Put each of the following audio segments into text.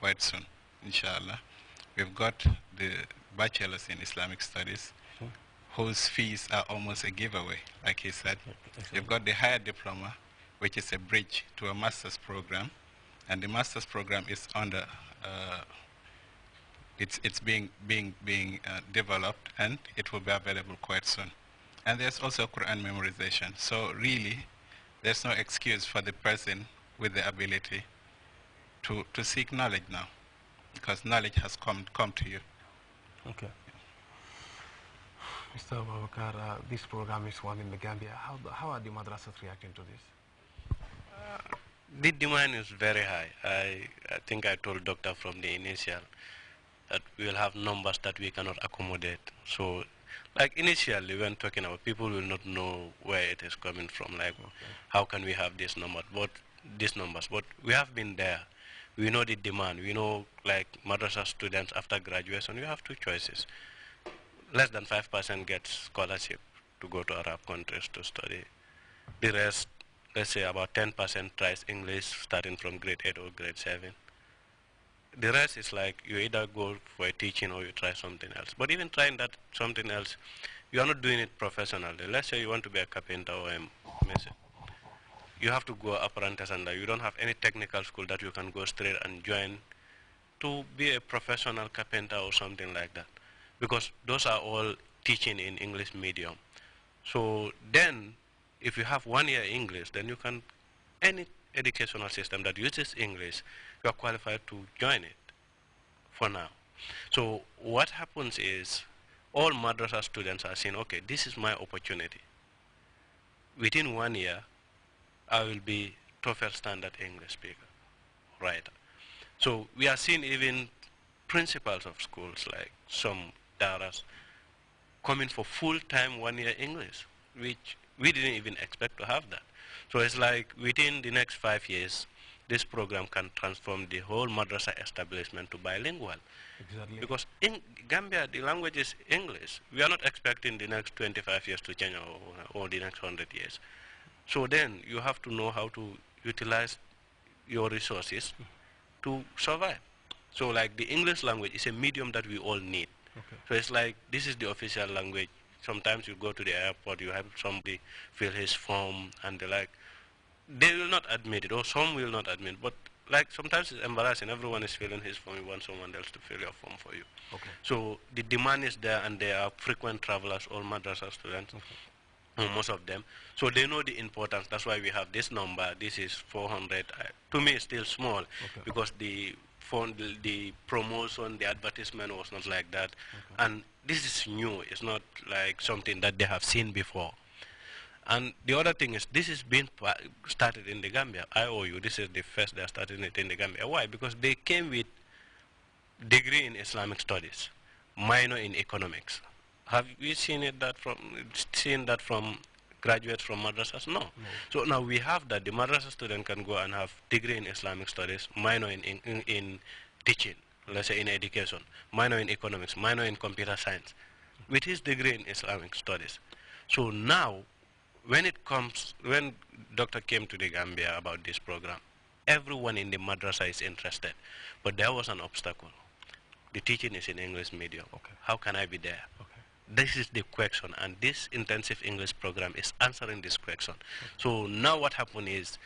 quite soon, inshallah. We've got the bachelors in Islamic studies, whose fees are almost a giveaway, like he said. You've got the higher diploma, which is a bridge to a master's program, and the master's program is under, it's being developed, and it will be available quite soon. And there's also Quran memorization. So really, there's no excuse for the person with the ability to seek knowledge now, because knowledge has come to you. Okay. Mr. Babakar, this program is one in the Gambia. How are the madrasas reacting to this? The demand is very high. I think I told doctor from the initial that we will have numbers that we cannot accommodate. So, like initially when talking about, people will not know where it is coming from. Like, how can we have this number? But these numbers. But we have been there. We know the demand. We know, like madrasa students after graduation, we have two choices. Less than 5% gets scholarship to go to Arab countries to study. The rest, let's say about 10% tries English starting from grade 8 or grade 7. The rest is like you either go for a teaching or you try something else. But even trying that something else, you are not doing it professionally. Let's say you want to be a carpenter or a mason. You have to go apprentice, and you don't have any technical school that you can go straight and join to be a professional carpenter or something like that. Because those are all teaching in English medium. So then, if you have 1 year English, then you can, any educational system that uses English, you are qualified to join it for now. So what happens is, all madrasa students are saying, okay, this is my opportunity. Within 1 year, I will be TOEFL standard English speaker, right? So we are seeing even principals of schools, like some daras, coming for full-time 1 year English, which we didn't even expect to have that. So it's like within the next 5 years, this program can transform the whole madrasa establishment to bilingual. Exactly. Because in Gambia, the language is English. We are not expecting the next 25 years to change, or the next 100 years. So then you have to know how to utilize your resources to survive. So like the English language is a medium that we all need. Okay. So it's like, this is the official language. Sometimes you go to the airport, you have somebody fill his form, and they will not admit it, or some will not admit. But like sometimes it's embarrassing. Everyone is filling his form. You want someone else to fill your form for you. Okay. So the demand is there, and they are frequent travelers, all madrasa students. Okay. Most of them. So they know the importance. That's why we have this number. This is 400. To me, it's still small, okay, because the promotion, the advertisement was not like that. Okay. And this is new. It's not like something that they have seen before. And the other thing is, this is being started in the Gambia. IOU, this is the first they are starting it in the Gambia. Why? Because they came with degree in Islamic studies, minor in economics. Have you seen that from graduates from madrasas? No. So now we have that. The madrasa student can go and have degree in Islamic studies, minor in teaching, let's say in education, minor in economics, minor in computer science, with his degree in Islamic studies. So now, when doctor came to the Gambia about this program, everyone in the madrasa is interested. But there was an obstacle. The teaching is in English medium. Okay. How can I be there? Okay. This is the question, and this intensive English program is answering this question. Okay. So now what happened is,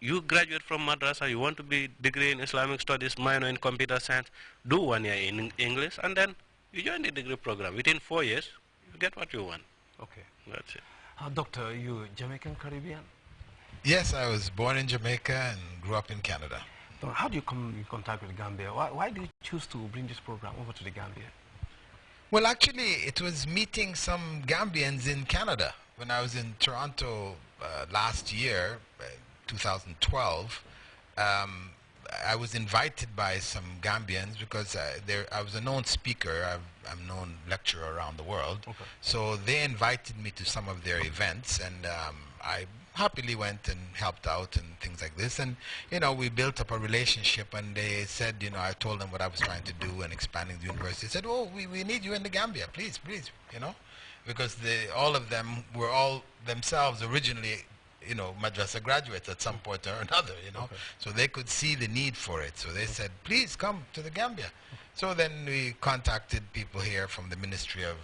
you graduate from madrasa, you want to be degree in Islamic studies, minor in computer science, do 1 year in English, and then you join the degree program. Within 4 years, you get what you want. Okay. That's it. Doctor, you Jamaican Caribbean? Yes, I was born in Jamaica and grew up in Canada. How do you come in contact with Gambia? Why do you choose to bring this program over to the Gambia? Well, actually, it was meeting some Gambians in Canada. When I was in Toronto last year, 2012, I was invited by some Gambians because I was a known speaker. I'm a known lecturer around the world. Okay. So they invited me to some of their events, and I happily went and helped out and things like this. And, we built up a relationship, and they said, I told them what I was trying to do and expanding the university. They said, oh, we need you in the Gambia, please, because all of them were all themselves originally madrasa graduates at some point or another, Okay. So they could see the need for it. So they said, please come to the Gambia. So then we contacted people here from the Ministry of,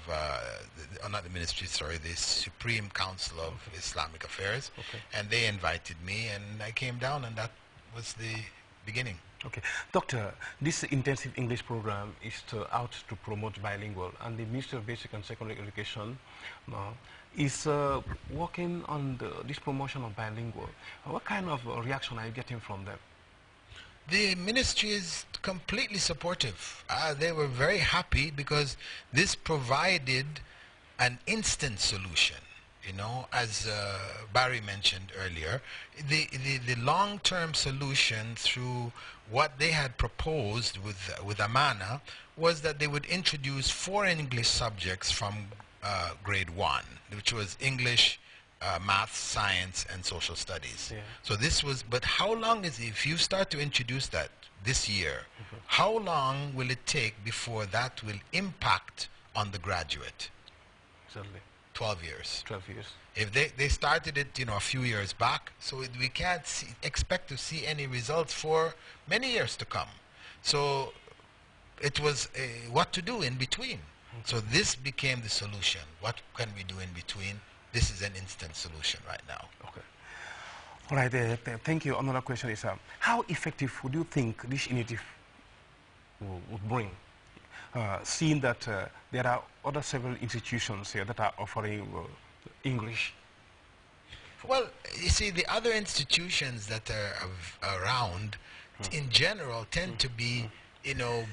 not the Ministry, sorry, the Supreme Council of Islamic Affairs. Okay. And they invited me, and I came down, and that was the beginning. Okay. Doctor, this intensive English program is out to promote bilingual, and the Ministry of Basic and Secondary Education is working on this promotion of bilingual. What kind of reaction are you getting from them? The ministry is completely supportive. They were very happy because this provided an instant solution. As Barry mentioned earlier, the long-term solution through what they had proposed with Amana was that they would introduce 4 English subjects from grade 1, which was English, math, science, and social studies. Yeah. So this was, but how long if you start to introduce that this year, how long will it take before that will impact on the graduate? Certainly. 12 years. 12 years. If they started it, a few years back, so we can't expect to see any results for many years to come. So it was what to do in between. So this became the solution. What can we do in between? This is an instant solution right now. Okay. All right. Thank you. Another question is, how effective would you think this initiative would bring? Seeing that there are other several institutions here that are offering English. Well, you see, the other institutions that are around, in general, tend to be,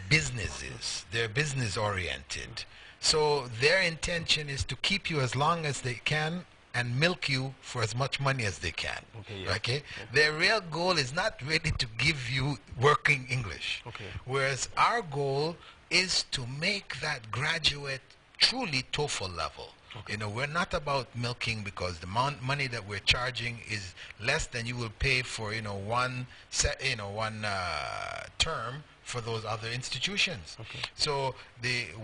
businesses. They're business oriented. So their intention is to keep you as long as they can and milk you for as much money as they can. Okay, yeah. Okay? Their real goal is not really to give you working English. Okay. Whereas our goal is to make that graduate truly TOEFL level. Okay. We're not about milking because the money that we're charging is less than you will pay for, one term for those other institutions. Okay. So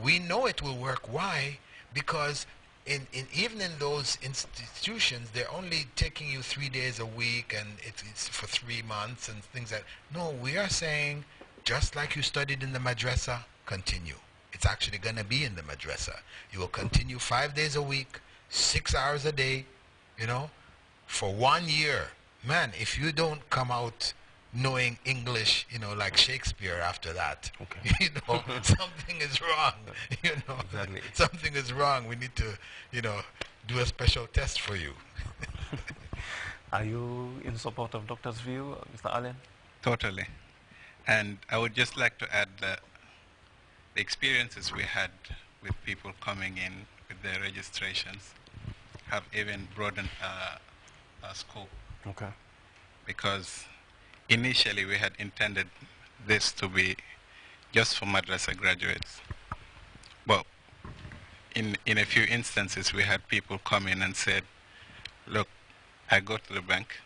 we know it will work. Why? Because even in those institutions, they're only taking you 3 days a week, and it's for 3 months and things like that. No, we are saying, just like you studied in the madrasa, continue. It's actually going to be in the madrasa. You will continue 5 days a week, 6 hours a day, for 1 year. Man, if you don't come out knowing English, like Shakespeare after that, okay. Something is wrong. Exactly. Something is wrong. We need to, do a special test for you. Are you in support of Doctor's view, Mr. Allen? Totally. And I would just like to add that the experiences we had with people coming in with their registrations have even broadened our scope. Okay. Because initially we had intended this to be just for madrasa graduates. But in a few instances we had people come in and said, look, I go to the bank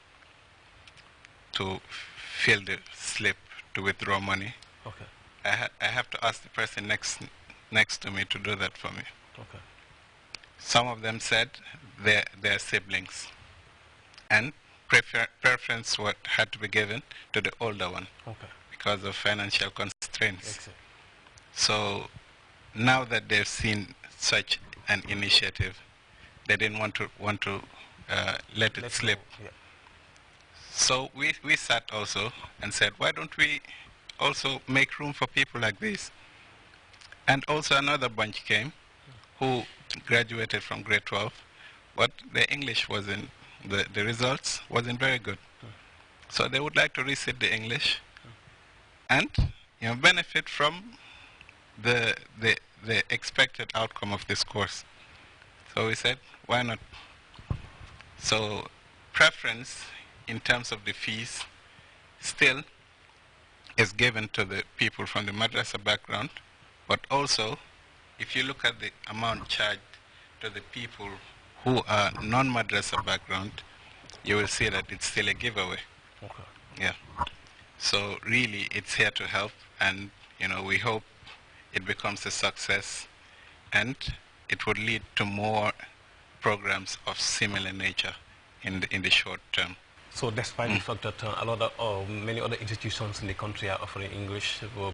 to fill the slip to withdraw money. Okay. I have to ask the person next to me to do that for me. Okay. Some of them said their siblings, and preference had to be given to the older one. Okay. Because of financial constraints. Excellent. So now that they've seen such an initiative, they didn't want to let it slip. Yeah. So we sat also and said, why don't we also make room for people like this? And also another bunch came who graduated from grade 12, but their English wasn't, the results wasn't very good. So they would like to resit the English and benefit from the expected outcome of this course. So we said, why not? So preference in terms of the fees still is given to the people from the madrasa background, but also if you look at the amount charged to the people who are non-madrasa background, you will see that it's still a giveaway. Okay. Yeah. So really it's here to help, and we hope it becomes a success and it would lead to more programs of similar nature in the short term. So despite the fact that many other institutions in the country are offering English,